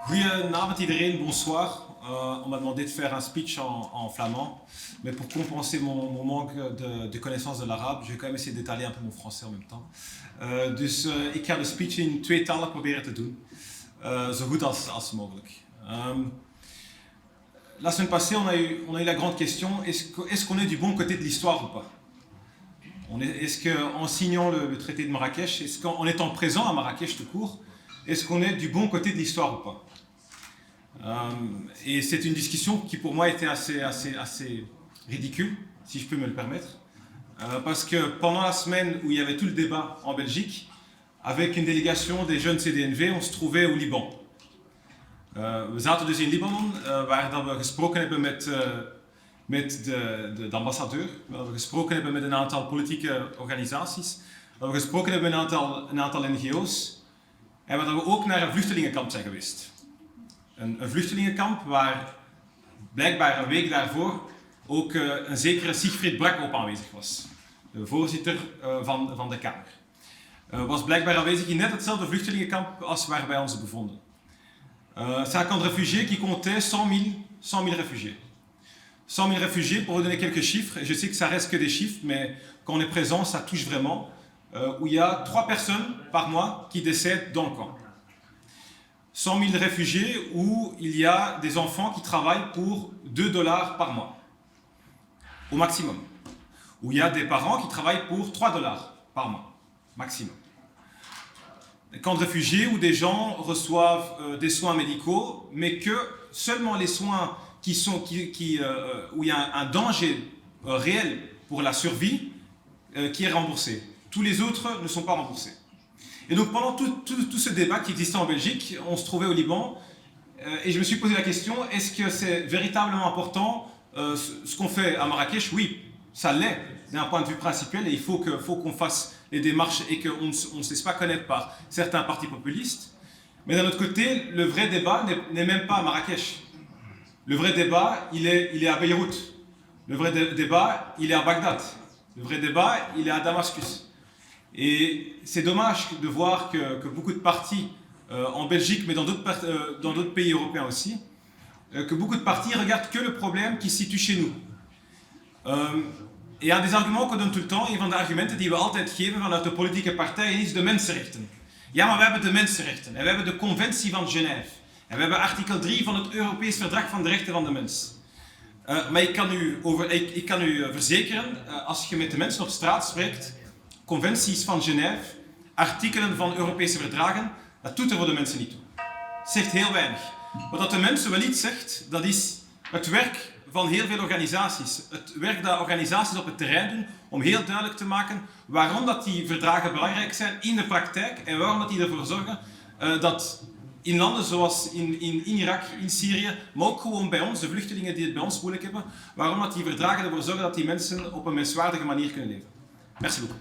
Goedenavond iedereen, bonsoir. On m'a demandé de faire un speech en flamand, mais pour compenser mon manque de connaissance de l'arabe, je vais quand même essayer d'étaler un peu mon français en même temps. Ik ga de speech in twee talen proberen te doen, zo goed als mogelijk. La semaine passée, on a eu la grande question, est-ce qu'on est du bon côté de l'histoire ou pas? Est-ce qu'en signant le traité de Marrakech, est-ce qu'en étant présent à Marrakech tout court, est-ce qu'on est du bon côté de l'histoire ou pas? Et c'est une discussion qui pour moi était assez ridicule, si je peux me le permettre. Parce que pendant la semaine où il y avait tout le débat en Belgique, avec une délégation des jeunes CD&V, on se trouvait au Liban. We zaten dus in Libanon, waar dat we gesproken hebben met de ambassadeur, waar we gesproken hebben met een aantal politieke organisaties, waar we gesproken hebben met een aantal NGO's en waar we ook naar een vluchtelingenkamp zijn geweest. Een vluchtelingenkamp waar blijkbaar een week daarvoor ook een zekere Siegfried Brak op aanwezig was, de voorzitter van de Kamer. Was blijkbaar aanwezig in net hetzelfde vluchtelingenkamp als waar wij ons bevonden. C'est un camp de réfugiés qui comptait 100 000 réfugiés. 100 000 réfugiés, pour vous donner quelques chiffres, et je sais que ça reste que des chiffres, mais quand on est présent, ça touche vraiment, où il y a 3 personnes par mois qui décèdent dans le camp. 100 000 réfugiés où il y a des enfants qui travaillent pour $2 par mois, au maximum. Où il y a des parents qui travaillent pour $3 par mois, maximum. Des camps de réfugiés où des gens reçoivent des soins médicaux, mais que seulement les soins où il y a un danger réel pour la survie qui est remboursé. Tous les autres ne sont pas remboursés. Et donc pendant tout ce débat qui existait en Belgique, on se trouvait au Liban, et je me suis posé la question, est-ce que c'est véritablement important ce qu'on fait à Marrakech? Oui, ça l'est d'un point de vue principal, et il faut qu'on fasse les démarches et qu'on ne se laisse pas connaître par certains partis populistes. Mais d'un autre côté, le vrai débat n'est même pas à Marrakech. Le vrai débat, il est à Beyrouth. Le vrai débat, il est à Bagdad. Le vrai débat, il est à Damascus. Et c'est dommage de voir que beaucoup de partis en Belgique, mais dans d'autres pays européens aussi, que beaucoup de partis regardent que le problème qui se situe chez nous. Et un des arguments qu'on donne tout le temps, een van de argumenten die we altijd geven vanuit de politieke partijen, is de mensenrechten. Ja, maar we hebben de mensenrechten en we hebben de Conventie van Genève. En we hebben artikel 3 van het Europees Verdrag van de Rechten van de Mens. Maar ik kan u verzekeren, als je met de mensen op straat spreekt, conventies van Genève, artikelen van Europese verdragen, dat doet er voor de mensen niet toe. Het zegt heel weinig. Wat de mensen wel iets zegt, dat is het werk van heel veel organisaties. Het werk dat organisaties op het terrein doen om heel duidelijk te maken waarom dat die verdragen belangrijk zijn in de praktijk en waarom dat die ervoor zorgen dat in landen zoals in Irak, in Syrië, maar ook gewoon bij ons, de vluchtelingen die het bij ons moeilijk hebben, waarom dat die verdragen ervoor zorgen dat die mensen op een menswaardige manier kunnen leven. Merci beaucoup.